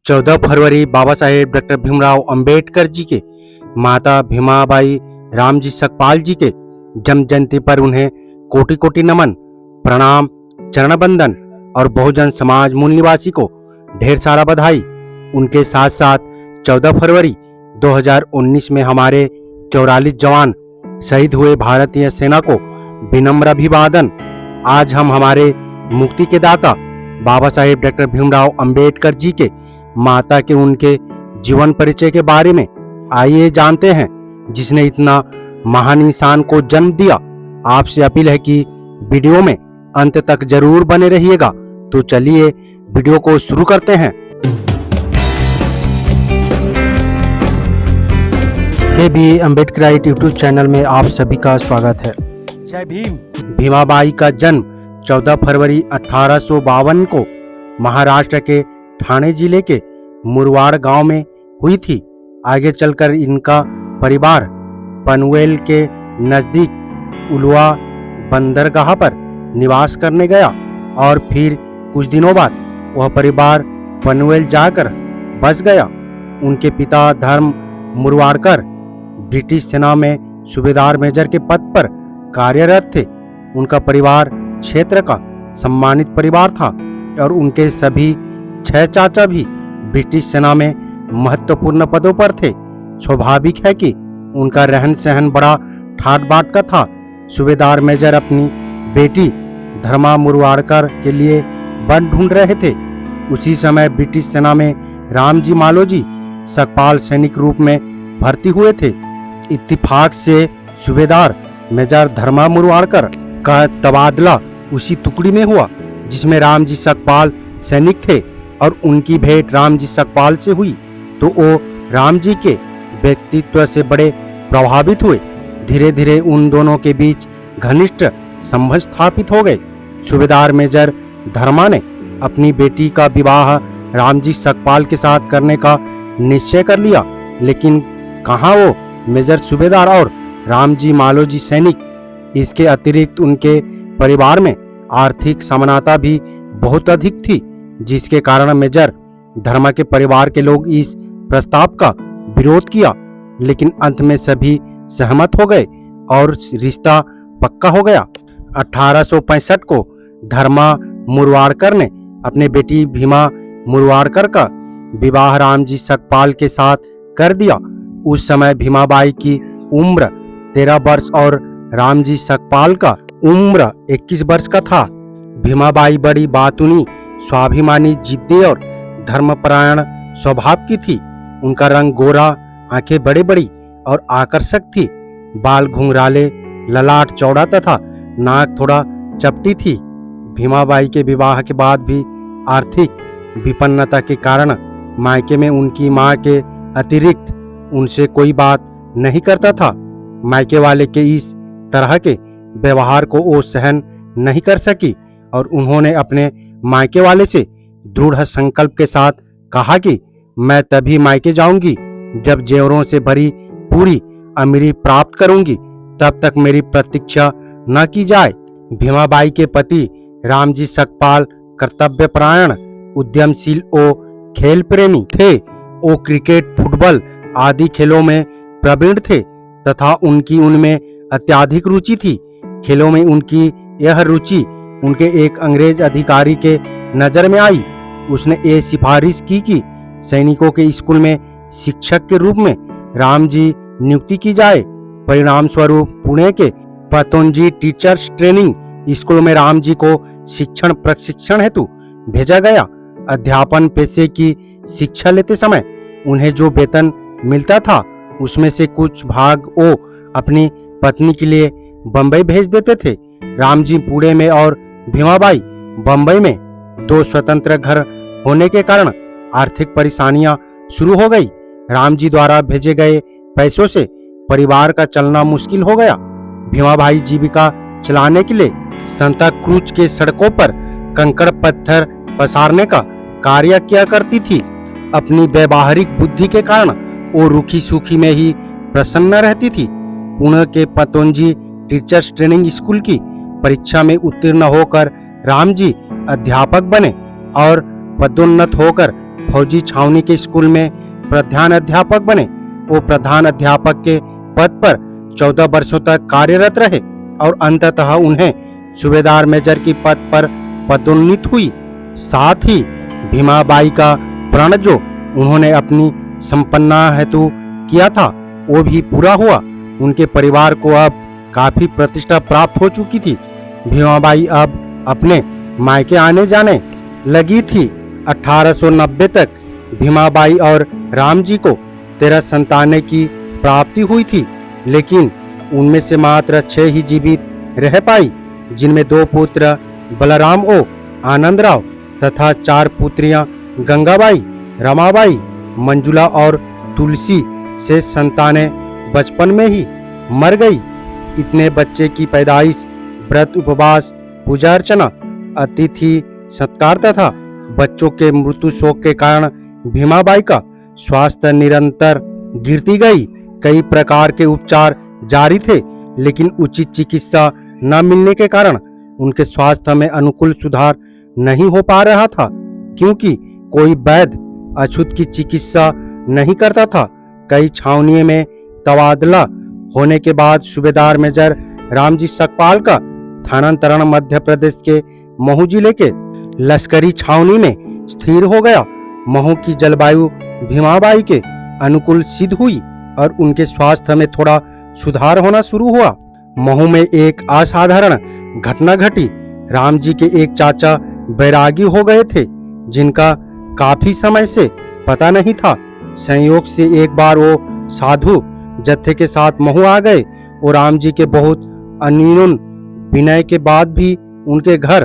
14 फरवरी Baba Saheb doctor Bhimrao Ambedkar ji के, माता भीमाबाई रामजी सकपाल जी के जन्म जयंती पर उन्हें कोटि कोटि नमन, प्रणाम, चरण बंदन और बहुजन समाज मूल निवासी को ढेर सारा बधाई। उनके साथ साथ 14 फरवरी 2019 में हमारे 44 जवान शहीद हुए भारतीय सेना को विनम्र अभिवादन। आज हम हमारे मुक्ति के दाता बाबा साहेब डॉक्टर भीमराव अंबेडकर जी के माता के उनके जीवन परिचय के बारे में आइए जानते हैं, जिसने इतना महान इंसान को जन्म दिया। आपसे अपील है कि वीडियो में अंत तक जरूर बने रहिएगा। तो चलिए वीडियो को शुरू करते हैं। KB अम्बेडकराइट यूट्यूब चैनल में आप सभी का स्वागत है। जय भीम। भीमाबाई का जन्म 14 फरवरी 1852 को महाराष्ट्र के ठाणे जिले के मुरवाड़ गांव में हुई थी। आगे चलकर इनका परिवार पनवेल के नजदीक उलवा बंदरगाह पर निवास करने गया और फिर कुछ दिनों बाद वह परिवार पनवेल जाकर बस गया। उनके पिता धर्म मुरवाड़कर ब्रिटिश सेना में सूबेदार मेजर के पद पर कार्यरत थे। उनका परिवार क्षेत्र का सम्मानित परिवार था और उनके सभी 6 चाचा भी ब्रिटिश सेना में महत्वपूर्ण पदों पर थे। स्वाभाविक है कि उनका रहन सहन बड़ा ठाट बाट का था। सूबेदार मेजर अपनी बेटी धर्मा मुरवाड़कर के लिए वन ढूंढ रहे थे। उसी समय ब्रिटिश सेना में रामजी मालोजी सकपाल सैनिक रूप में भर्ती हुए थे। इत्तेफाक से सूबेदार मेजर धर्मा मुरवाड़कर का तबादला उसी टुकड़ी में हुआ जिसमें रामजी सकपाल सैनिक थे और उनकी भेंट रामजी सकपाल से हुई तो वो रामजी के व्यक्तित्व से बड़े प्रभावित हुए। धीरे धीरे उन दोनों के बीच घनिष्ठ संबंध स्थापित हो गए। सूबेदार मेजर धर्मा ने अपनी बेटी का विवाह रामजी सकपाल के साथ करने का निश्चय कर लिया, लेकिन कहाँ वो मेजर सूबेदार और रामजी मालोजी सैनिक। इसके अतिरिक्त उनके परिवार में आर्थिक समानता भी बहुत अधिक थी, जिसके कारण मेजर धर्मा के परिवार के लोग इस प्रस्ताव का विरोध किया, लेकिन अंत में सभी सहमत हो गए और रिश्ता पक्का हो गया। 1865 को धर्मा मुरवाड़कर ने अपने बेटी भीमा मुरवाड़कर का विवाह रामजी सकपाल के साथ कर दिया। उस समय भीमाबाई की उम्र 13 वर्ष और रामजी सकपाल का उम्र 21 वर्ष का था। भीमाबाई बड़ी बातूनी, स्वाभिमानी, जिद्दी और धर्मपरायण स्वभाव की थी। उनका रंग गोरा, आंखें बड़ी बड़ी और आकर्षक थी, बाल घुंघराले, ललाट चौड़ा तथा नाक थोड़ा चपटी थी। भीमाबाई के विवाह के बाद भी आर्थिक विपन्नता के कारण मायके में उनकी मां के अतिरिक्त उनसे कोई बात नहीं करता था। मायके वाले के इस तरह के व्यवहार को वो सहन नहीं कर सकी और उन्होंने अपने मायके वाले से दृढ़ संकल्प के साथ कहा कि मैं तभी मायके जाऊंगी जब जेवरों से भरी पूरी अमीरी प्राप्त करूंगी, तब तक मेरी प्रतीक्षा न की जाए। भीमाबाई के पति रामजी सकपाल कर्तव्यपरायण, उद्यमशील और खेल प्रेमी थे। वो क्रिकेट, फुटबॉल आदि खेलों में प्रवीण थे तथा उनकी उनमें अत्यधिक रुचि थी। खेलों में उनकी यह रुचि उनके एक अंग्रेज अधिकारी के नजर में आई। उसने ये सिफारिश की कि सैनिकों के स्कूल में शिक्षक के रूप में रामजी नियुक्ति की जाए। परिणाम स्वरूप पुणे के पतंजी टीचर्स ट्रेनिंग स्कूल में रामजी को शिक्षण प्रशिक्षण हेतु भेजा गया। अध्यापन पेशे की शिक्षा लेते समय उन्हें जो वेतन मिलता था उसमें से कुछ भाग वो अपनी पत्नी के लिए बंबई भेज देते थे। रामजी पुणे में और भीमाबाई बंबई में 2 स्वतंत्र घर होने के कारण आर्थिक परेशानियां शुरू हो गई। रामजी द्वारा भेजे गए पैसों से परिवार का चलना मुश्किल हो गया। भीमाबाई जीविका चलाने के लिए सांता क्रूज के सड़कों पर कंकड़ पत्थर पसारने का कार्य किया करती थी। अपनी व्यवहारिक बुद्धि के कारण वो रूखी सूखी में ही प्रसन्न रहती थी। पुणे के पतंजी टीचर्स ट्रेनिंग स्कूल की परीक्षा में उत्तीर्ण होकर रामजी अध्यापक बने और पदोन्नत होकर फौजी छावनी के स्कूल में प्रधान अध्यापक बने। वो प्रधान अध्यापक के पद पर 14 वर्षों तक कार्यरत रहे और अंततः उन्हें सूबेदार मेजर की पद पर पदोन्नति हुई। साथ ही भीमाबाई का प्रण जो उन्होंने अपनी संपन्ना हेतु किया था वो भी पूरा हुआ। उनके परिवार को अब काफी प्रतिष्ठा प्राप्त हो चुकी थी। भीमाबाई अब अपने मायके आने जाने लगी थी। 1890 तक भीमाबाई और राम जी को 13 संतानें की प्राप्ति हुई थी, लेकिन उनमें से मात्र 6 ही जीवित रह पाई, जिनमें 2 पुत्र बलराम ओ आनंदराव तथा 4 पुत्रियां गंगाबाई, रमाबाई, मंजुला और तुलसी से संतानें बचपन में ही मर गई। इतने बच्चे की पैदाइश व्रत उपवास पूजा अर्चना अतिथि सत्कार तथा बच्चों के मृत्यु शोक के कारण भीमाबाई का स्वास्थ्य निरंतर गिरती गई। कई प्रकार के उपचार जारी थे, लेकिन उचित चिकित्सा न मिलने के कारण उनके स्वास्थ्य में अनुकूल सुधार नहीं हो पा रहा था, क्योंकि कोई वैद्य अछूत की चिकित्सा नहीं करता था। कई छावनियों में तबादला होने के बाद सूबेदार मेजर रामजी सकपाल का स्थानांतरण मध्य प्रदेश के महू जिले के लश्करी छावनी में स्थिर हो गया। महू की जलवायु भीमाबाई के अनुकूल सिद्ध हुई और उनके स्वास्थ्य में थोड़ा सुधार होना शुरू हुआ। महू में एक असाधारण घटना घटी। राम जी के एक चाचा बैरागी हो गए थे, जिनका काफी समय से पता नहीं था। संयोग से एक बार वो साधु जत्थे के साथ महू आ गए और राम जी के बहुत अन्यून विनय के बाद भी उनके घर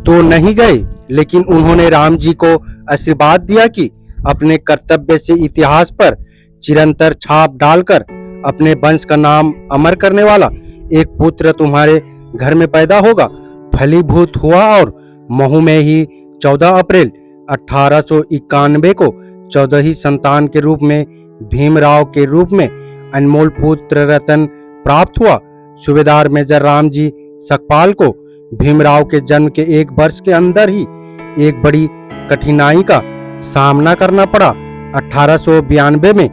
तो नहीं गए, लेकिन उन्होंने राम जी को आशीर्वाद दिया कि अपने कर्तव्य से इतिहास पर चिरंतर छाप डालकर अपने वंश का नाम अमर करने वाला एक पुत्र तुम्हारे घर में पैदा होगा। फलीभूत हुआ और महू में ही 14 अप्रैल 1891 को 14ही संतान के रूप में भीमराव के रूप में अनमोल पुत्र रतन प्राप्त हुआ। सूबेदार मेजर रामजी सकपाल को भीमराव के जन्म के 1 वर्ष के अंदर ही एक बड़ी कठिनाई का सामना करना पड़ा। 1892 में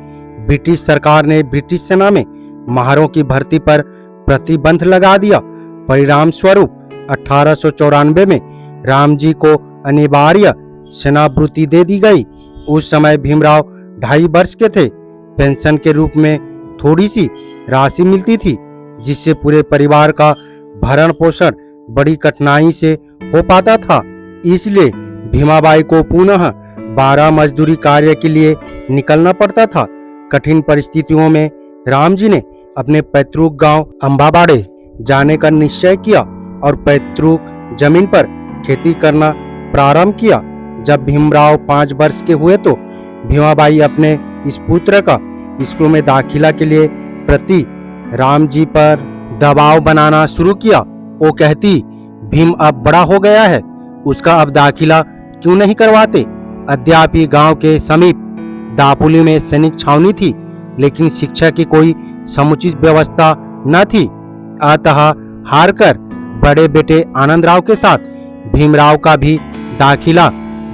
ब्रिटिश सरकार ने ब्रिटिश सेना में महारों की भर्ती पर प्रतिबंध लगा दिया। परिणाम स्वरूप 1894 में राम जी को अनिवार्य सेनावृत्ति दे दी गई। उस समय भीमराव 2.5 वर्ष के थे। पेंशन के रूप में थोड़ी सी राशि मिलती थी, जिससे पूरे परिवार का भरण पोषण बड़ी कठिनाई से हो पाता था। इसलिए भीमाबाई को पुनः 12 मजदूरी कार्य के लिए निकलना पड़ता था। कठिन परिस्थितियों में राम जी ने अपने पैतृक गांव अंबाबाड़े जाने का निश्चय किया और पैतृक जमीन पर खेती करना प्रारंभ किया। जब भीमराव 5 वर्ष के हुए तो भीमाबाई अपने इस पुत्र का स्कूल में दाखिला के लिए प्रति राम जी पर दबाव बनाना शुरू किया। वो कहती, भीम अब बड़ा हो गया है, उसका अब दाखिला क्यों नहीं करवाते। अद्यापि गांव के समीप दापोली में सैनिक छावनी थी, लेकिन शिक्षा की कोई समुचित व्यवस्था न थी। अतः हारकर बड़े बेटे आनंदराव के साथ भीमराव का भी दाखिला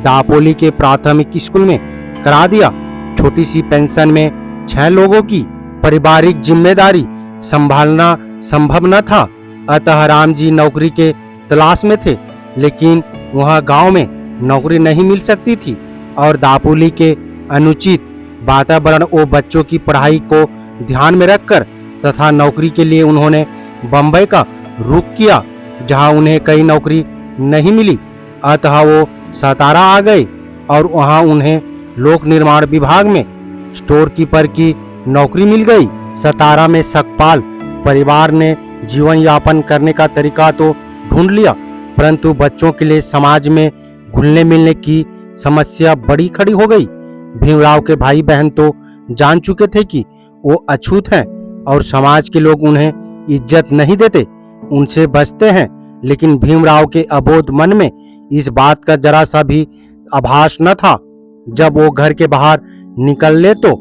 दापोली के प्राथमिक स्कूल में करा दिया। छोटी सी पेंशन में 6 लोगों की पारिवारिक जिम्मेदारी संभालना संभव न था। अतः राम जी नौकरी के तलाश में थे, लेकिन वहां गांव में नौकरी नहीं मिल सकती थी और दापोली के अनुचित वातावरण और बच्चों की पढ़ाई को ध्यान में रखकर तथा नौकरी के लिए उन्होंने बंबई का रुख किया, जहां उन्हें कई नौकरी नहीं मिली। अतः वो सतारा आ गए और वहां उन्हें लोक निर्माण विभाग में स्टोर कीपर की नौकरी मिल गई। सतारा में सकपाल परिवार ने जीवन यापन करने का तरीका तो ढूंढ लिया, परंतु बच्चों के लिए समाज में घुलने मिलने की समस्या बड़ी खड़ी हो गई। भीमराव के भाई बहन तो जान चुके थे कि वो अछूत हैं और समाज के लोग उन्हें इज्जत नहीं देते, उनसे बचते हैं, लेकिन भीमराव के अबोध मन में इस बात का जरा सा भी आभास न था। जब वो घर के बाहर निकले तो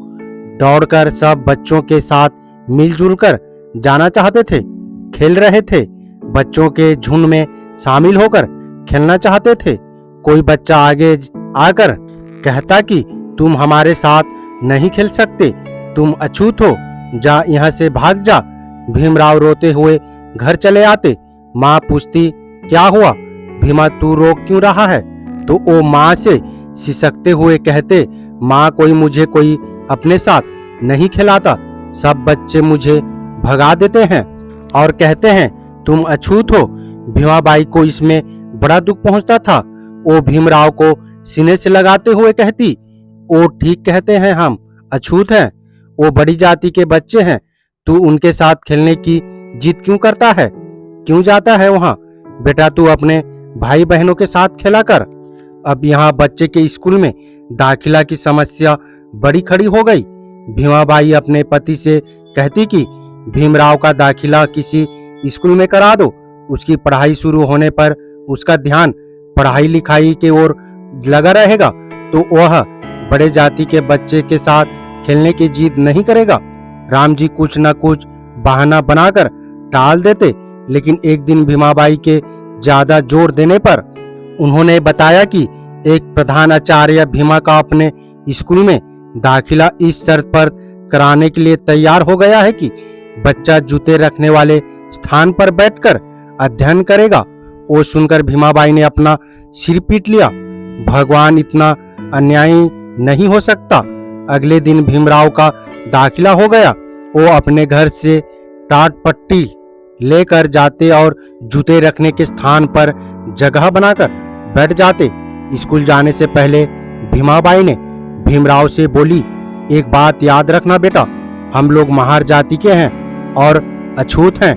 दौड़कर सब बच्चों के साथ मिलजुल कर जाना चाहते थे, खेल रहे थे, बच्चों के झुंड में शामिल होकर खेलना चाहते थे। कोई बच्चा आगे आकर कहता कि तुम हमारे साथ नहीं खेल सकते, तुम अछूत हो, जा यहाँ से भाग जा। भीमराव रोते हुए घर चले आते। माँ पूछती क्या हुआ भीमा, तू रो क्यों रहा है? तो वो माँ से सिसकते हुए कहते, माँ मुझे कोई अपने साथ नहीं खिलाता, सब बच्चे मुझे भगा देते हैं और कहते हैं तुम अछूत हो। भीमाबाई को इसमें बड़ा दुख पहुंचता था। वो भीमराव को सीने से लगाते हुए कहती, वो ठीक कहते हैं, हम अछूत हैं, वो बड़ी जाति के बच्चे हैं, तू उनके साथ खेलने की जिद क्यों करता है, क्यों जाता है वहां? बेटा तू अपने भाई बहनों के साथ खेला कर। अब यहाँ बच्चे के स्कूल में दाखिला की समस्या बड़ी खड़ी हो गई। भीमाबाई अपने पति से कहती कि भीमराव का दाखिला किसी स्कूल में करा दो, उसकी पढ़ाई शुरू होने पर उसका ध्यान पढ़ाई लिखाई के ओर लगा रहेगा तो वह बड़े जाति के बच्चे के साथ खेलने की जिद नहीं करेगा। राम जी कुछ न कुछ बहाना बनाकर टाल देते, लेकिन एक दिन भीमाबाई के ज्यादा जोर देने पर उन्होंने बताया कि एक प्रधान आचार्य भीमा का अपने स्कूल में दाखिला इस शर्त पर कराने के लिए तैयार हो गया है कि बच्चा जूते रखने वाले स्थान पर बैठकर अध्ययन करेगा। वो सुनकर भीमाबाई ने अपना सिर पीट लिया। भगवान इतना अन्यायी नहीं हो सकता। अगले दिन भीमराव का दाखिला हो गया। वो अपने घर से टाट पट्टी लेकर जाते और जूते रखने के स्थान पर जगह बनाकर बैठ जाते। स्कूल जाने से पहले भीमाबाई ने भीमराव से बोली, एक बात याद रखना बेटा, हम लोग महार जाति के हैं और अछूत हैं,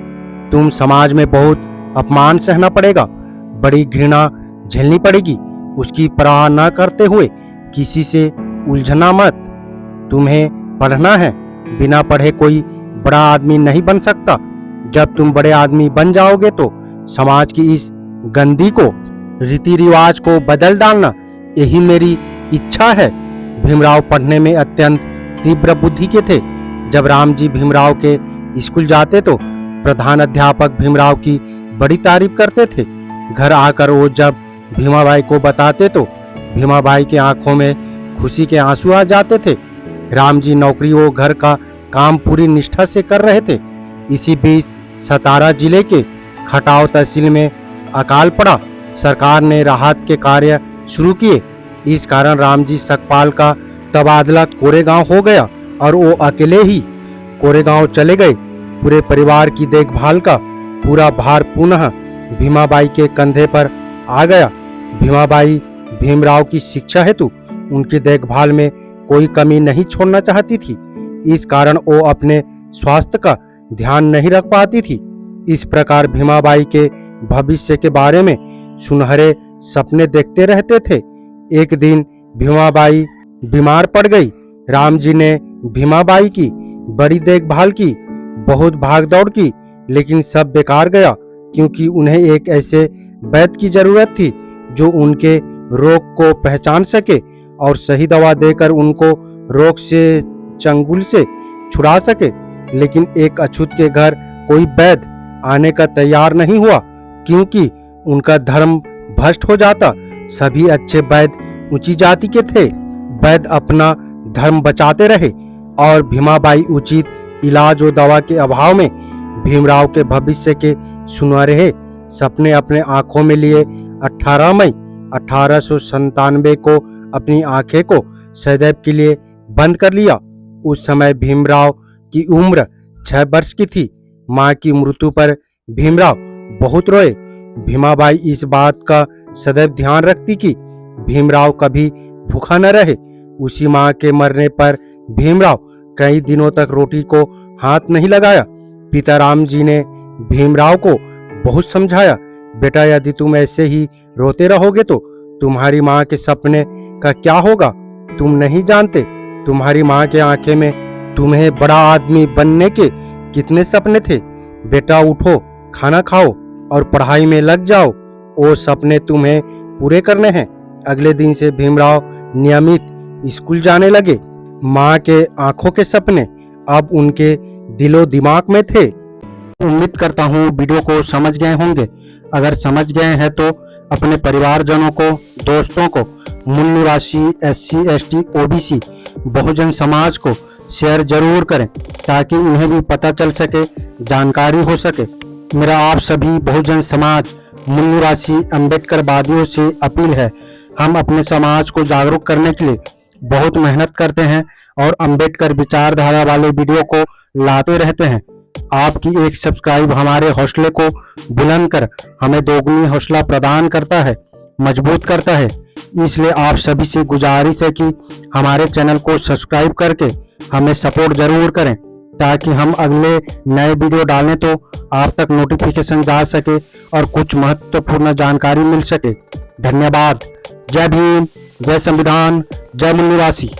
तुम समाज में बहुत अपमान सहना पड़ेगा, बड़ी घृणा झेलनी पड़ेगी, उसकी परवाह न करते हुए किसी से उलझना मत। तुम्हें पढ़ना है, बिना पढ़े कोई बड़ा आदमी नहीं बन सकता। जब तुम बड़े आदमी बन जाओगे तो समाज की इस गंदी को, रीति रिवाज को बदल डालना, यही मेरी इच्छा है। भीमराव पढ़ने में अत्यंत तीव्र बुद्धि के थे। जब राम जी भीमराव के स्कूल जाते तो प्रधान अध्यापक भीमराव की बड़ी तारीफ करते थे। घर आकर वो जब भीमाबाई को बताते तो भीमाबाई की आंखों में खुशी के आंसू आ जाते थे। राम जी नौकरी व घर का काम पूरी निष्ठा से कर रहे थे। इसी बीच सतारा जिले के खटाव तहसील में अकाल पड़ा। सरकार ने राहत के कार्य शुरू किए। इस कारण राम जी सकपाल का तबादला कोरेगांव हो गया और वो अकेले ही कोरेगांव चले गए। पूरे परिवार की देखभाल का पूरा भार पुनः भीमाबाई के कंधे पर आ गया। भीमाबाई भीमराव की शिक्षा हेतु उनकी देखभाल में कोई कमी नहीं छोड़ना चाहती थी। इस कारण वो अपने स्वास्थ्य का ध्यान नहीं रख पाती थी। इस प्रकार भीमाबाई के भविष्य के बारे में सुनहरे सपने देखते रहते थे। एक दिन भीमाबाई बीमार पड़ गई। राम जी ने भीमाबाई की बड़ी देखभाल की, बहुत भाग दौड़ की, लेकिन सब बेकार गया, क्योंकि उन्हें एक ऐसे वैद्य की जरूरत थी जो उनके रोग को पहचान सके और सही दवा देकर उनको रोग से, चंगुल से छुड़ा सके। लेकिन एक अछूत के घर कोई वैद्य आने का तैयार नहीं हुआ, क्योंकि उनका धर्म भ्रष्ट हो जाता। सभी अच्छे वैद्य ऊंची जाति के थे। वैद्य अपना धर्म बचाते रहे और भीमाबाई उचित इलाज और दवा के अभाव में भीमराव के भविष्य के सुनहरे सपने अपने आंखों में लिए 18 मई 1897 को अपनी आंखें को सदैव के लिए बंद कर लिया। उस समय भीमराव की उम्र 6 वर्ष की थी। मां की मृत्यु पर भीमराव बहुत रोए। भीमाबाई इस बात का सदैव ध्यान रखती कि भीमराव कभी भूखा न रहे। उसी मां के मरने पर भीमराव कई दिनों तक रोटी को हाथ नहीं लगाया। पिता राम जी ने भीमराव को बहुत समझाया, बेटा यदि तुम ऐसे ही रोते रहोगे तो तुम्हारी मां के सपने का क्या होगा? तुम नहीं जानते तुम्हारी मां के आंखें में तुम्हें बड़ा आदमी बनने के कितने सपने थे। बेटा उठो, खाना खाओ और पढ़ाई में लग जाओ, वो सपने तुम्हें पूरे करने हैं। अगले दिन से भीमराव नियमित स्कूल जाने लगे। मां के आंखों के सपने अब उनके दिलो दिमाग में थे। उम्मीद करता हूँ वीडियो को समझ गए होंगे। अगर समझ गए हैं तो अपने परिवारजनों को, दोस्तों को मूल निवासी SC ST OBC Bahujan Samaj को शेयर जरूर करें ताकि उन्हें भी पता चल सके, जानकारी हो सके। मेरा आप सभी बहुजन समाज मूल निवासी अम्बेडकरवादियों से अपील है, हम अपने समाज को जागरूक करने के लिए बहुत मेहनत करते हैं और अम्बेडकर विचारधारा वाले वीडियो को लाते रहते हैं। आपकी एक सब्सक्राइब हमारे हौसले को बुलंद कर हमें दोगुनी हौसला प्रदान करता है, मजबूत करता है। इसलिए आप सभी से गुजारिश है कि हमारे चैनल को सब्सक्राइब करके हमें सपोर्ट जरूर करें ताकि हम अगले नए वीडियो डालें तो आप तक नोटिफिकेशन जा सके और कुछ महत्वपूर्ण जानकारी मिल सके। धन्यवाद। जय भीम, जय संविधान, जय मूल निवासी।